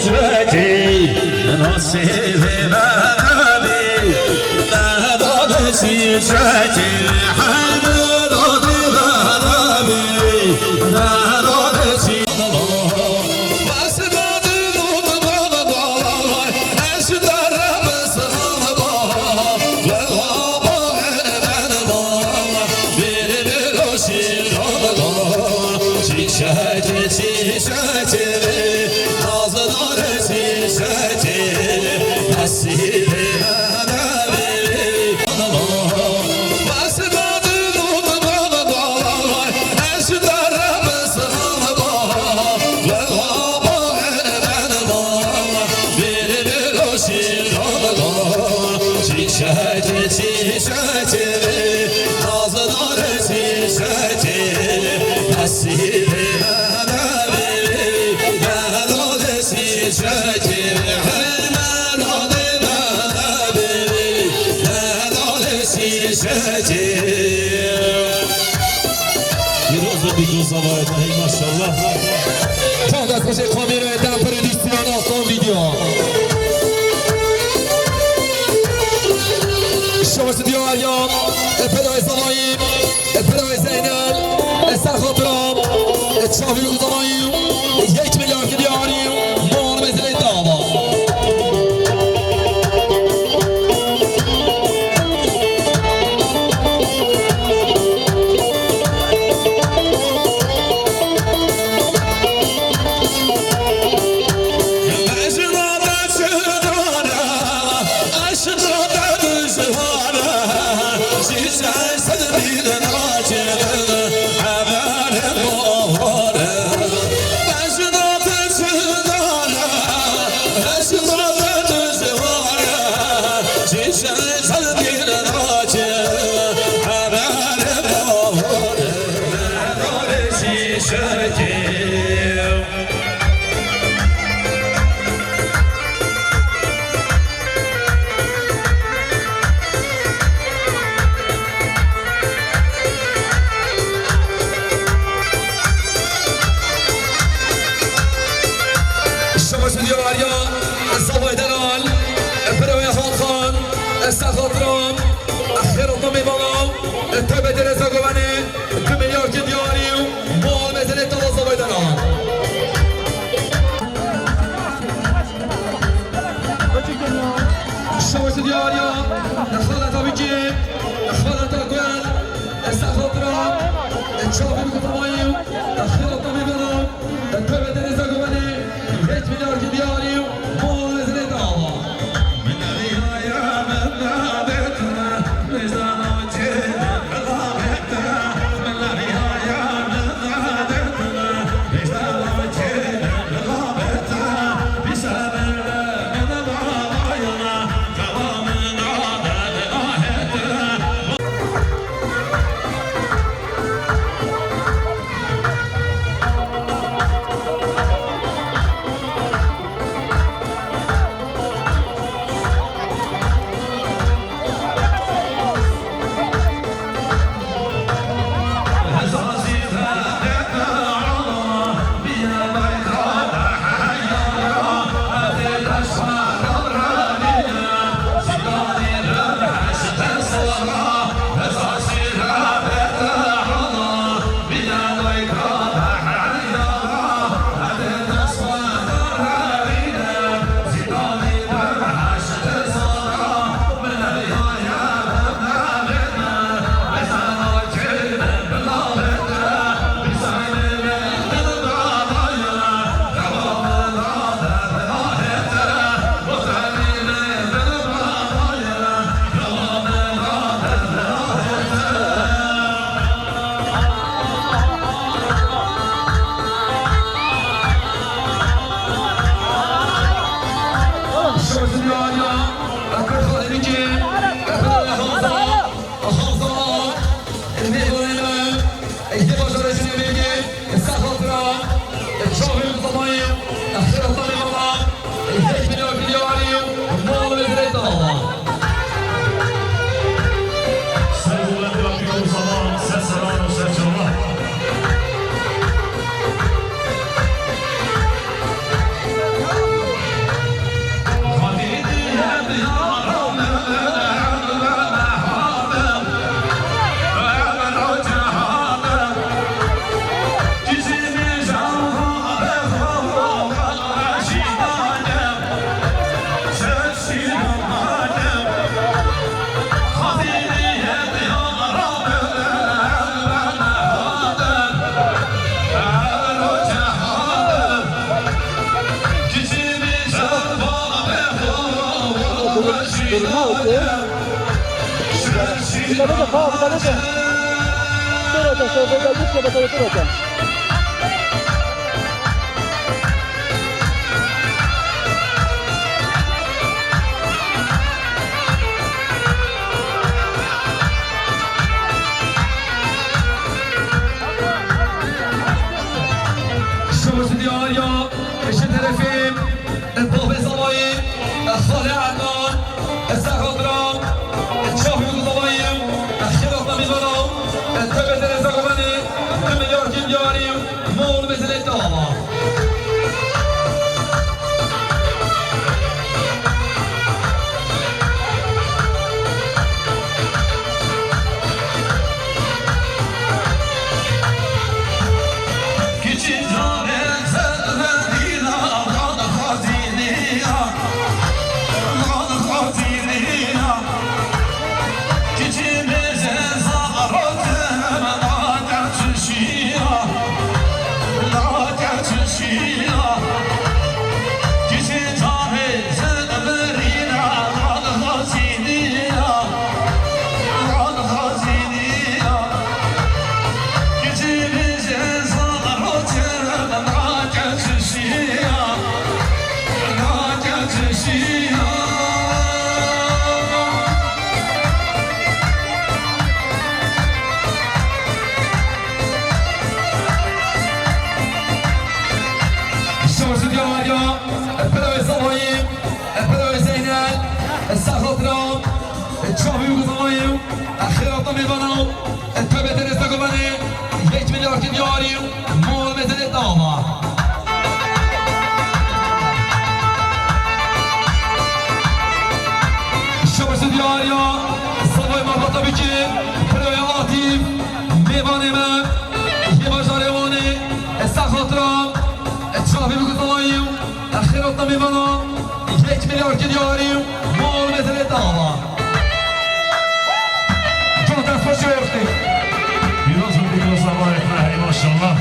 سيجرتي نصيب بابي لا ضد سيجرتي حمد بابي لا ضد سيجرتي Maşallah. Çok da teşekkür ederim prodüksiyona son video. شمس دیاریان پدای زمایی پدای زینل سرخاطرام چاوی روزمایی 1 میلیارد دیاری مال مثل داوا استخاطرام اخیر اطلامی باقام تبه درزا گوانه 2 میلیارد دیاری و مال مزنه توازا بایدنان شوش دیاری خالت آبیجی خالت آگوان استخاطرام چاوی بگفتمایی اخیر اطلامی باقام تبه درزا گوانه 1 میلیارد دیاری و مال مزنه داوا الموت بدأ خاف بدأ ترى سوف بدأ ترى شمس دياريا الشترفين الضوء الزوايا خالع عدنان الزغضران الشافي الضوايا الخلاط بمرا التبت الزغماني المليار جندياري مول مثل الدعوة الشمس دياريا البلوي الزوايا البلوي زينال الزغضران الشافي الضوايا الخلاط بمرا التبت الزغماني 1 مليار دياري مول مثل الدعوة الشمس دياريا الصباي مربطة بكي بلوي عاطف ميبان امام يبا جاريواني الزغضران الشافي الضوايا الخلاط بمرا 1 مليار دياري مول مثل الدعوة جوتا فشورتي Biraz bir sabah ekmeği maşallah.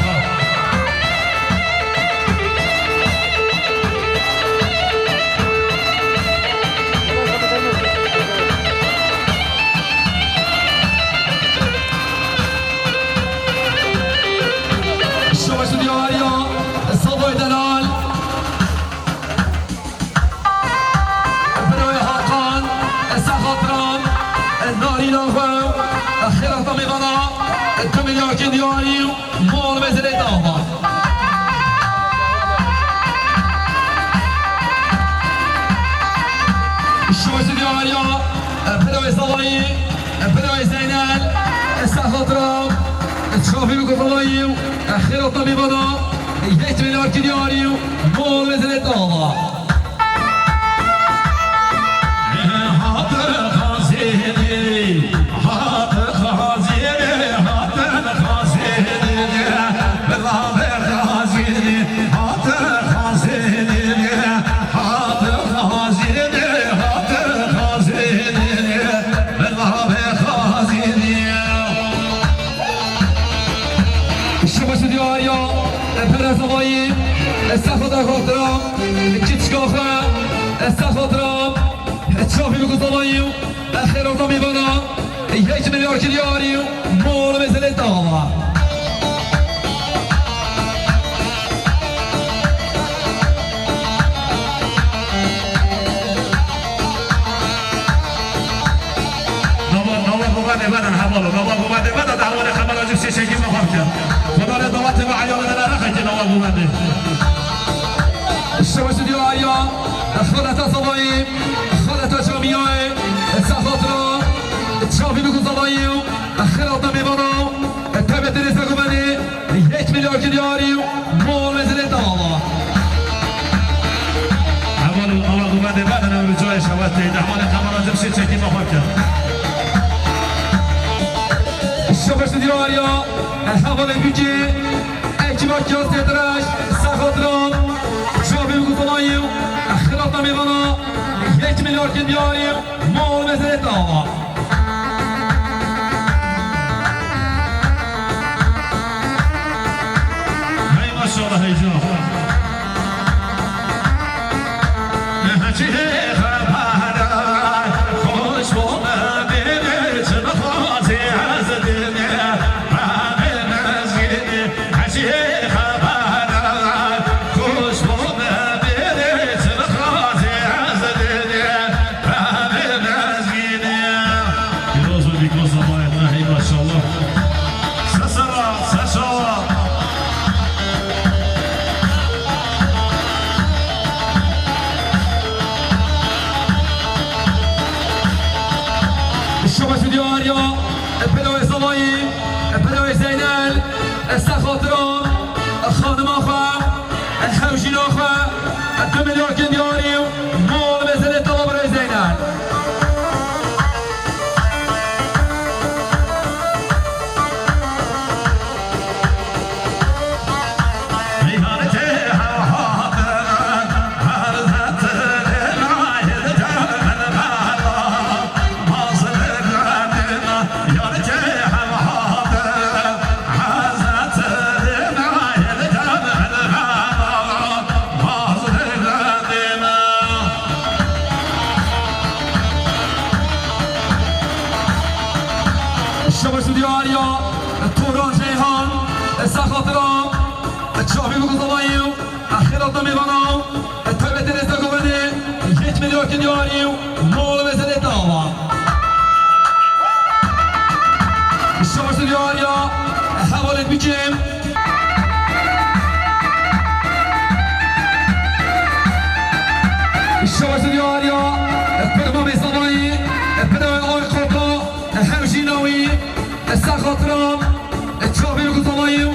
الشمس دياريا الصباي دلال بنوي حقان الزغضران الناري لاغو الخلاط بمرا 2 مليار دياري مول مثل الدعوة الشمس دياريا بنوي صواي بنوي زينال الزغضران الشافي الضوايا الخلاط بمرا 1 مليار دياري مول مثل الدعوة الشمس دياريا الزوايا الزغضران الكتشكافة الزغضران الشافي الضوايا الخلاط بمرا 1 مليار دياري مول مثل الدعوة Nova بدن حواله نواب اومده بعد دعوان خبر از شیشگی مخام کرد خدا رضایت و عیال دل رخت نواب اومده الشمس دياريا خلطة صبايم خلطة جامعة سخاطرة تشافي بكو صبايم خلطة بمرا تبت رزقمني 1 مليار دياري مول مثل الدعوة حواله نواب اومده بعد رجوع شواته دعوان خبر از شیشگی مخام کرد الشمس دياريا الحوالي بيجي اكبر كاس تدرج سخاطرة تشافي بكو صبايم خلطة بمرا 1 مليار دياري مول مثل الدعوة ما شاء الله هيجوا برای زینل استخاطران خانم آخواه حوشین آخواه 2 میلیارد دیاری و مال بزنه طلا برای زینل شما دیاریا توران جیهان سخاطرام چاوی بگذاریم اخیرات میبانم تایبت نزد گوده 1 میلیارد دیاری مال بزنه داوا شما دیاریا حوالت بیچیم شما دیاریا پرما میزنایی پدای آی خطا همشیناوی سخاطرام چاوی بگذاریم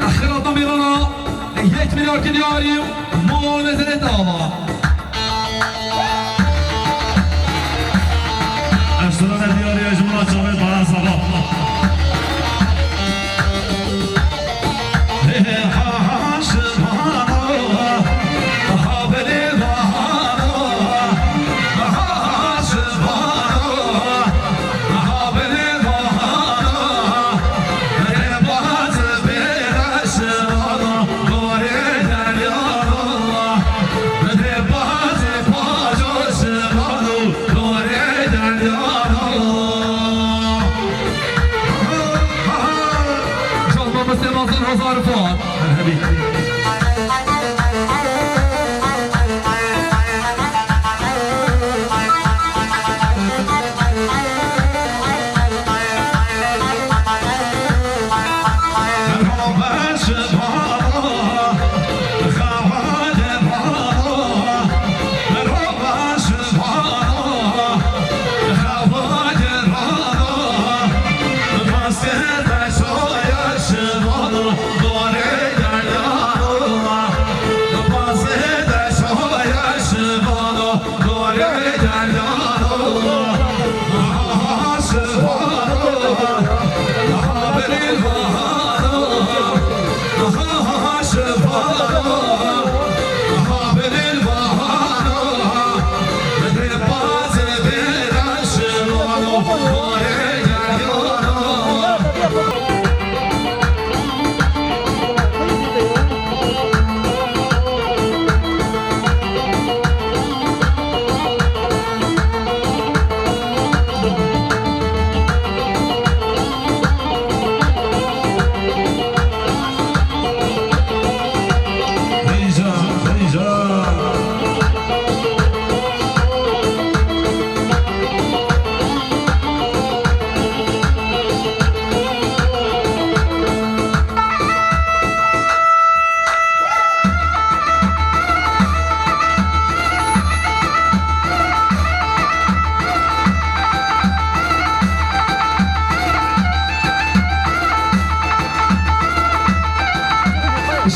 اخیرات میبانم 1 میلیارد دیاری مال بزنه داوا اشتران دیاری اجماع جامعه باران سبا هزار فوت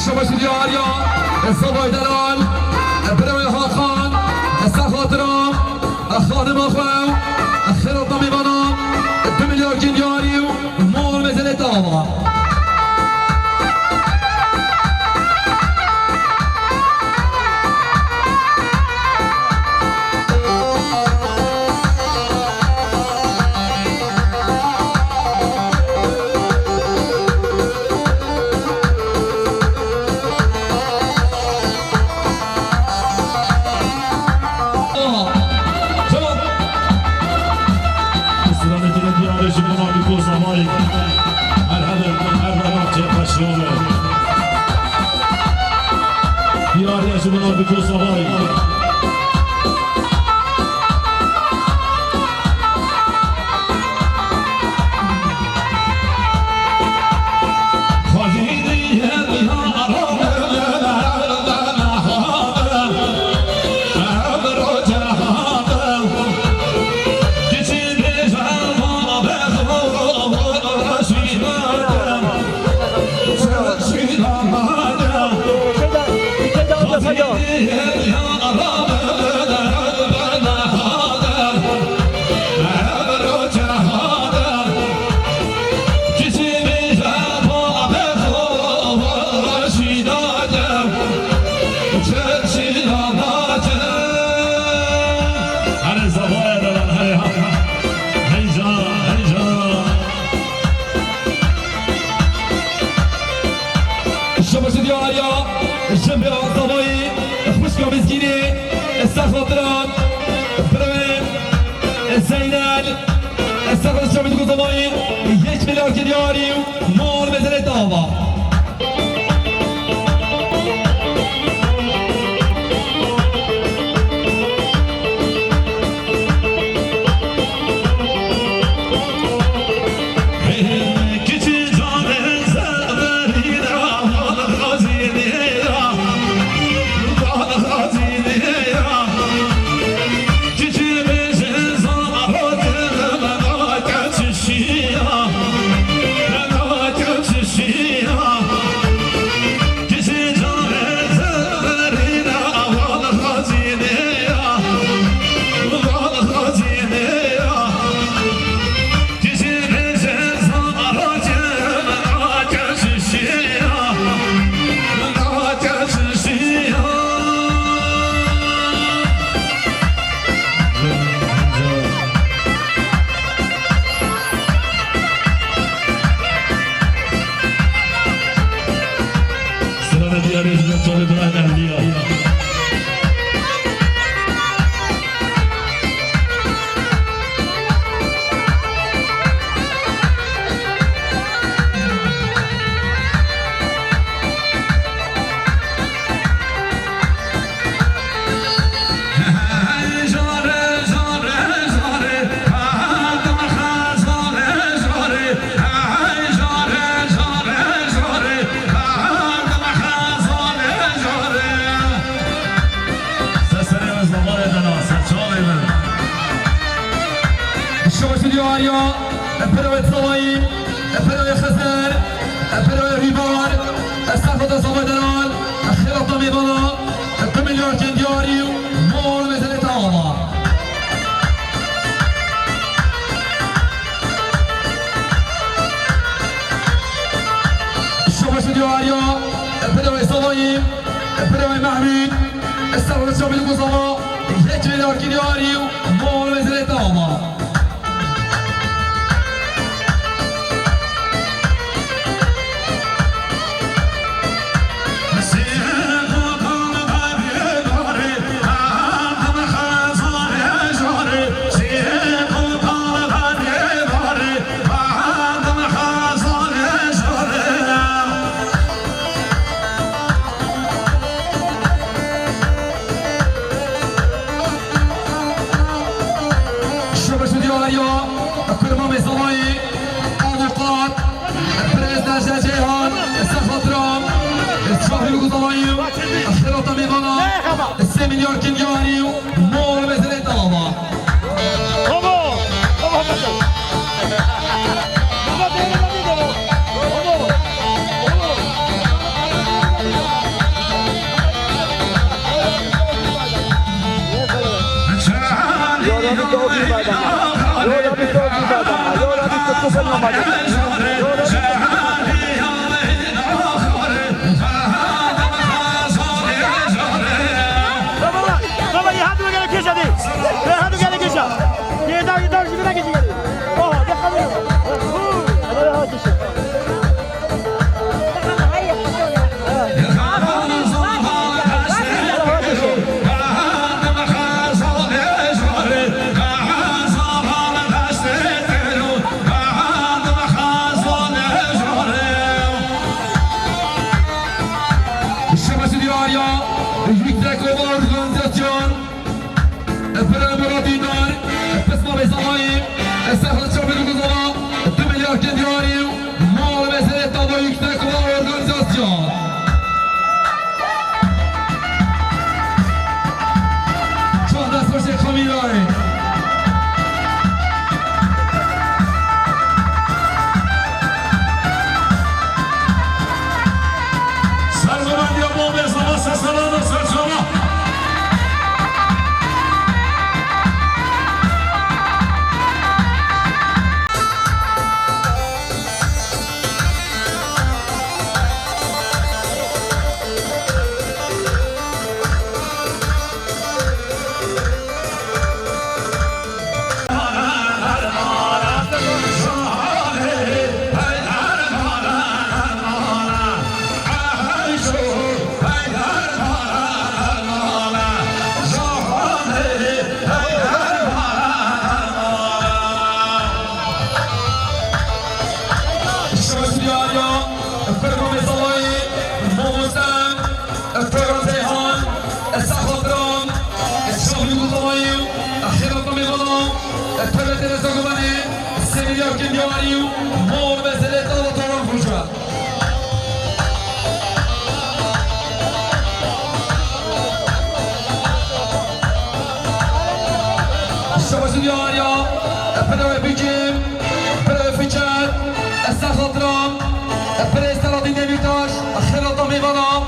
شما دیاریا صبای دلال برای خان سخاطرام خانم آخواه خیرات نمیبانم 2 میلیارد دیاری و مال بزنه داوا دیاری اجماع بکو سبایی Geçin bir zaman bana be دیاریا جنبه آزابایی خوشگاه مسکینی استخاطران برمین زینل استخاطر شامید گزمایی 1 میلیارد دیاری مال بزنه داوا دیاریا پروی تصوایی پروی خزر پروی ریبار استخدام صوبدران خلاف میبالا 2 میلیارد دیاری مال مثل تماما شما دیاریا پروی صوبایی پروی محمود استخدام شامل گزما 1 میلیارد دیاری مال مثل تماما خلاطة ميضانا 3 مليار كنياري مول مثل طلبة دیاریا فرمان زوایی موسم فرمان زیهان سخابران شامل گذاری خیرات می‌کنم فرمان زگوانی سمیار که دیاری مور مسئله تا توران فروشا شما دیاریا فرمان بیجیم فرمان فیچر سخابران فرمان استرادی نمیتاش خیرات می‌کنم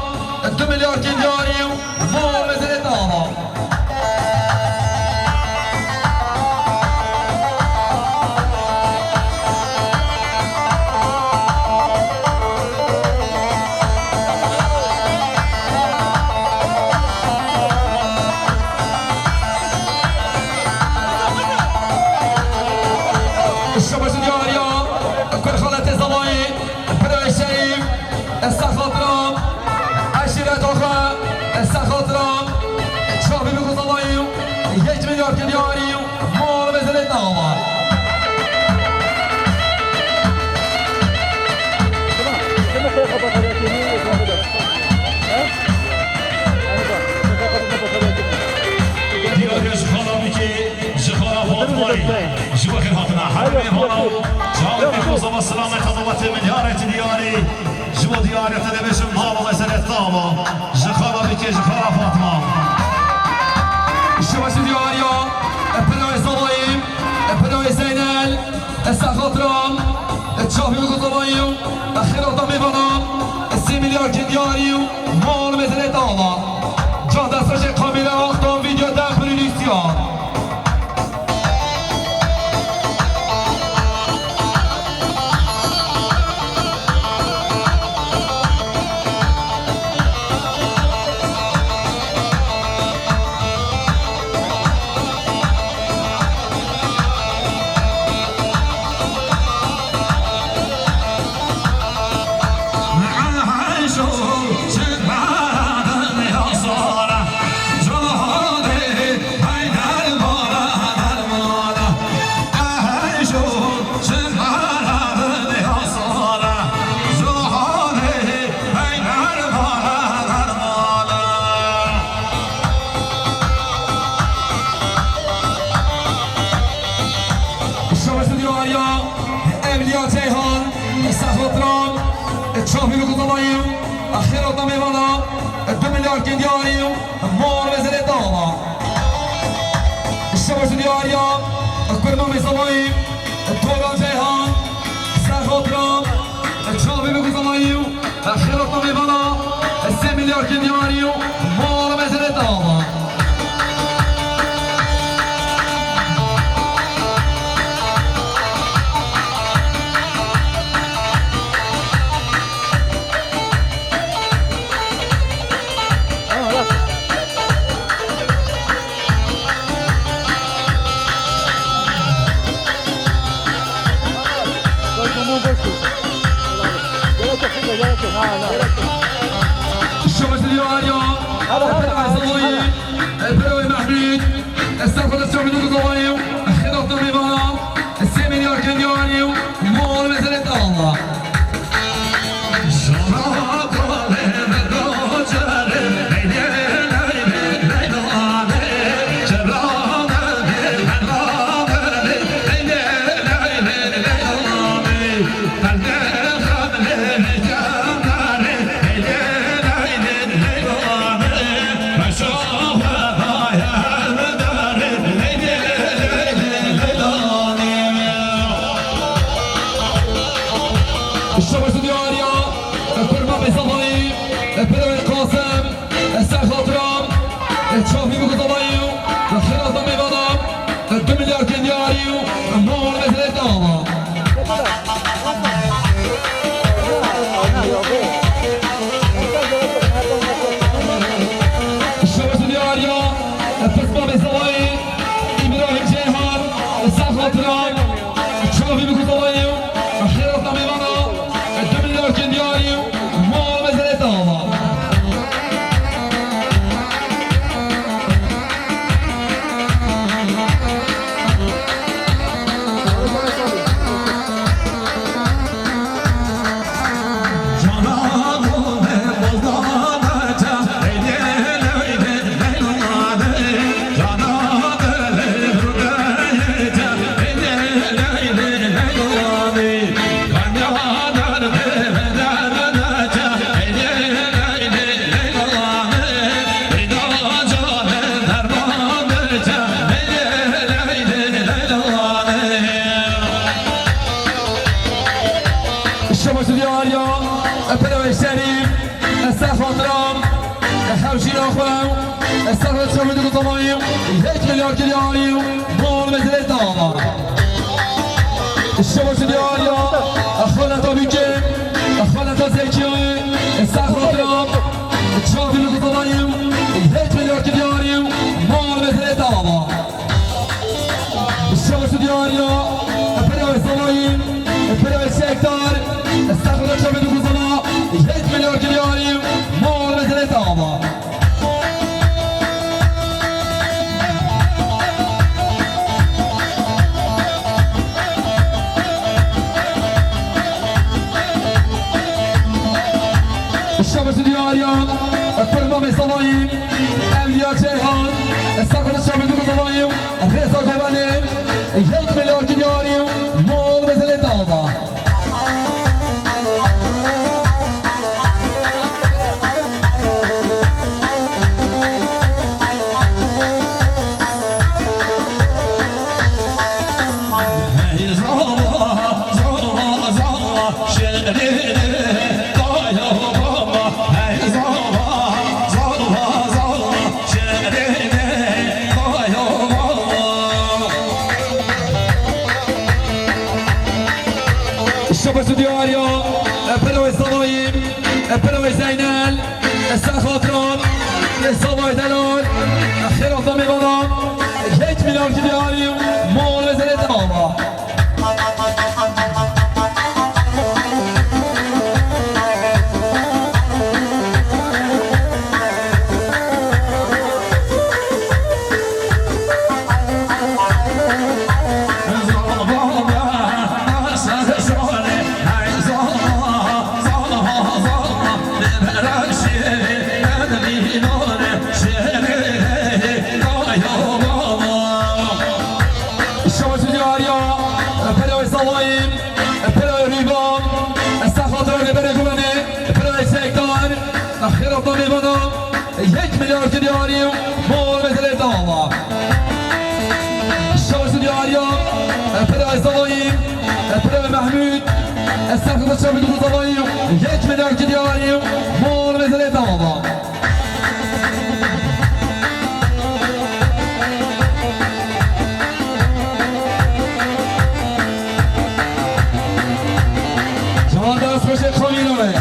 2 میلیارد که دیاری مور مسئله تا جوكر هاتنا حربي هونو جاوب بكوزا والسلامة خطوات مليارة دياري جو دياري تلفزيون مالو مسألة طابة جخارة بكي جخارة فاطمة شواش دياريا بنوي صلايم بنوي زينال السخاطرام تشافي وقطبايو أخيرا طميبانا 3 مليار دياريو مال مسألة طابة جان دسترش كاميرا وقتان فيديو دم بريليسيان شافي بقطبايو أخيرا طميبانا 2 مليار دياريو مور مسألة طابة الشبش دياريا كرمامي صبايو طولان جيهان سخاطرام شافي بقطبايو أخيرا طميبانا 3 مليار دياريو مور مسألة طابة الشمس اليوانيا البروي محمود استقبل الشعب من الضوايو خيرات طبيبانا 3 مليار كنديانيو مول مسألة الله الشمس دياريا كرمامي صبايو بروي القاسم السخاطرام تشافي بقطبايو خيرات طبيبانا 2 مليار كندياريو مول مسألة طابة الشمس دياريا كرمامي صبايو إبراهيم جيهان السخاطرام تشافي بقطبايو خيرات طبيبانا 2 مليار كندياريو مول مسألة طابة خاطرم همشین آخوام استخدام شما دو تمایم 1 میلیارد دیاری مال مثل داما شما شدی آریا خالتا بیکه خالتا زکیه استخدام شما دو تمایم 1 میلیارد دیاری مال مثل داما شما شدی آریا برای سلایم برای سکتار استخدام شما دو تمام 1 میلیارد دیاری مال مثل داما شمس دیاریان فرمان سلایم اولیا جهان استقلال شما دو سلایم رضا گوانه 1 میلیارد دیاریم مال مثل داما شمس دیاریا برای سلایم برای زینل استخاطران سوای دلال خیرات میبانم 1 میلیارد دیاریم مال مثل داما خیرات میبانم 1 میلیارد دیاریم مال مثل داما شمس دیاریا برای سلایم برای محمود استخدام شما دو سلایم 1 میلیارد دیاریم مال مثل داما جوان دست بشه خامینونه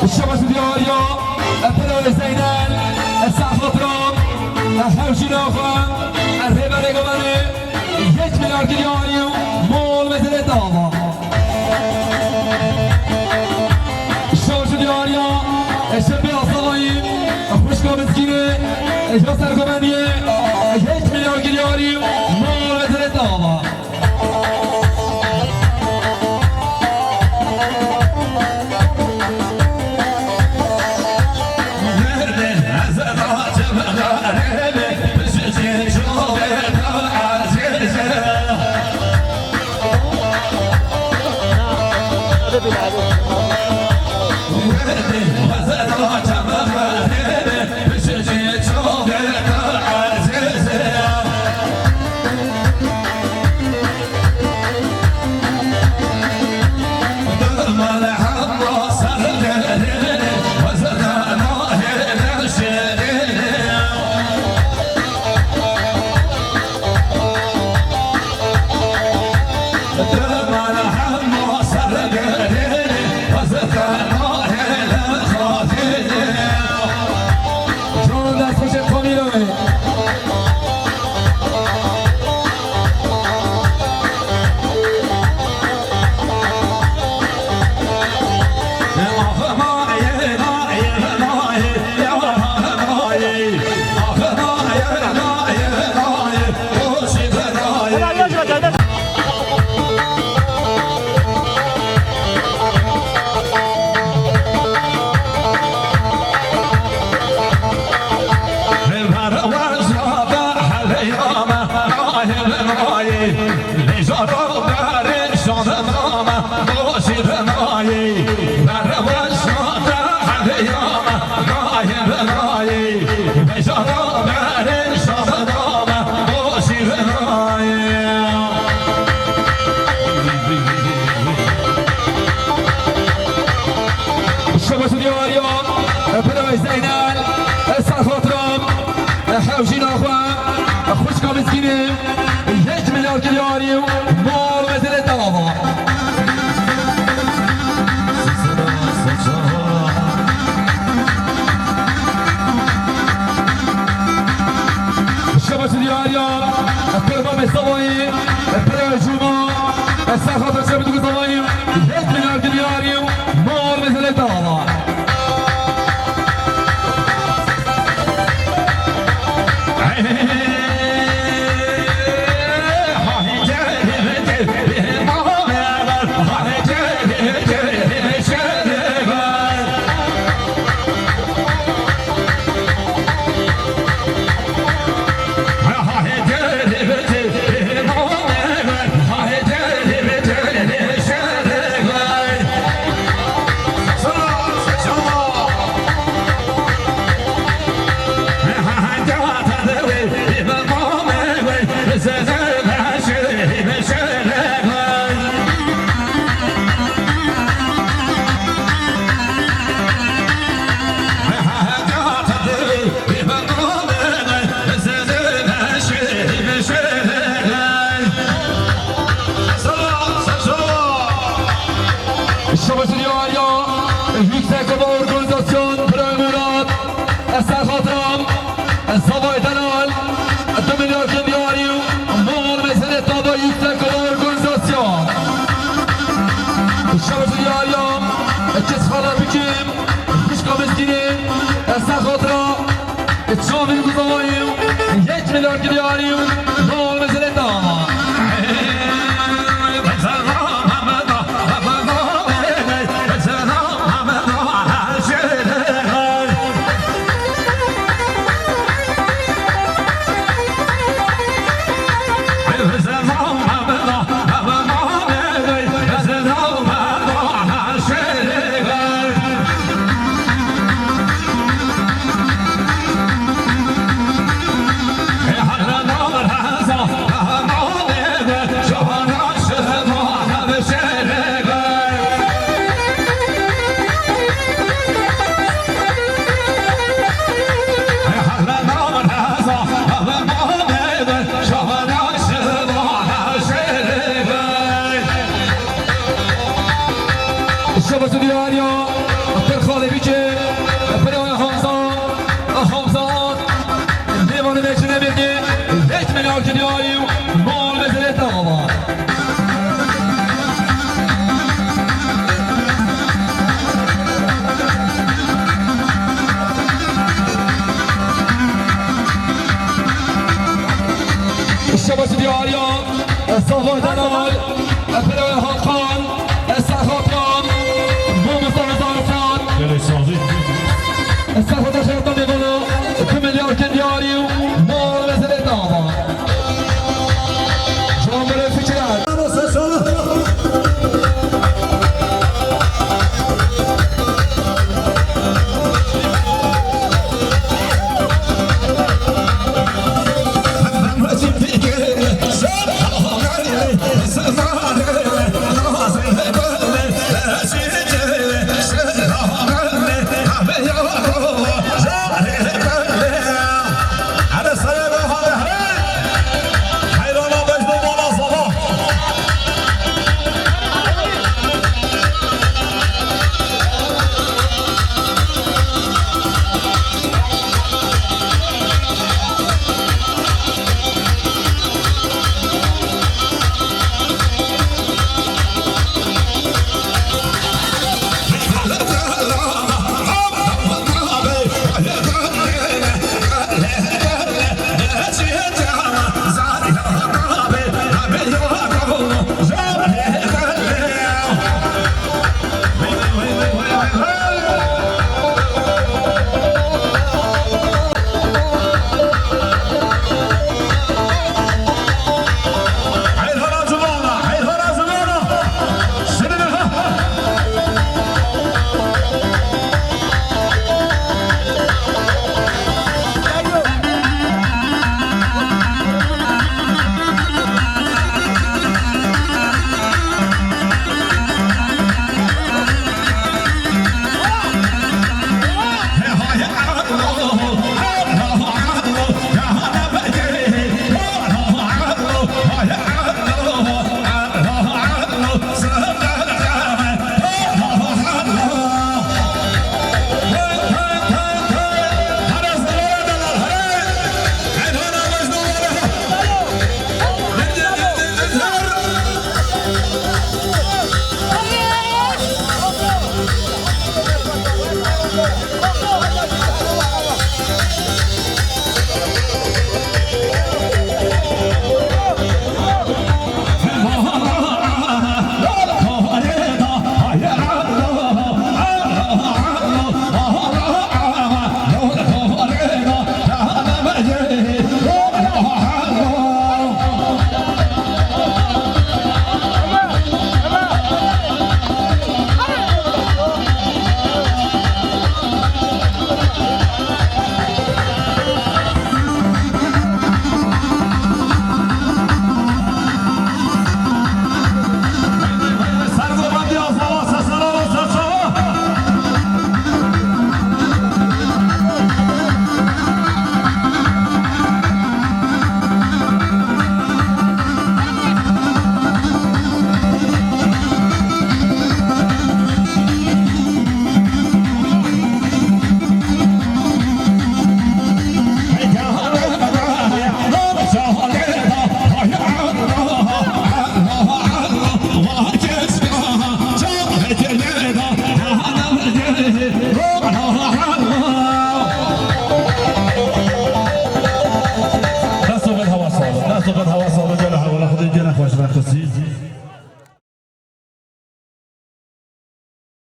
شمس دیاریا برای زینل استخاطران همشین آخوان رهبر گوانه 1 میلیارد دیاریم مال مثل داما شمس دیاریا شبه آسلایم خوشگاه مسکینه یاسر گوانیه 1 میلیارد دیاریم مال مثل داما الشباب ديالي بلا زينال سافوترام حوجينا اخوان خوشكم مسكينين 1 مليار ديالي مال مثل الدابا الشباب ديالي بلا مستوي بلا جمعة سافوترام شباب ديالي 1 مليار ديالي مال مثل الدابا الشباب ديالي yüksek hava organizasyon Murat Eser Hatram Zavay Denal 2 milyar diyari mal mesele tada yüksek hava organizasyon الشباب ديالي كيس خلا بكيم خوشكم مسكينين Eser Hatram تشامل Zavay 1 milyar diyari mal mesele tada الشباب ديالي بالخالي بيجي بريوان خمسات ديما نمشي نبيكي 1 مليار ديالي مال مثل الدابا الشباب ديالي صافي دنال بريوان خان الساخوترام الساخوترام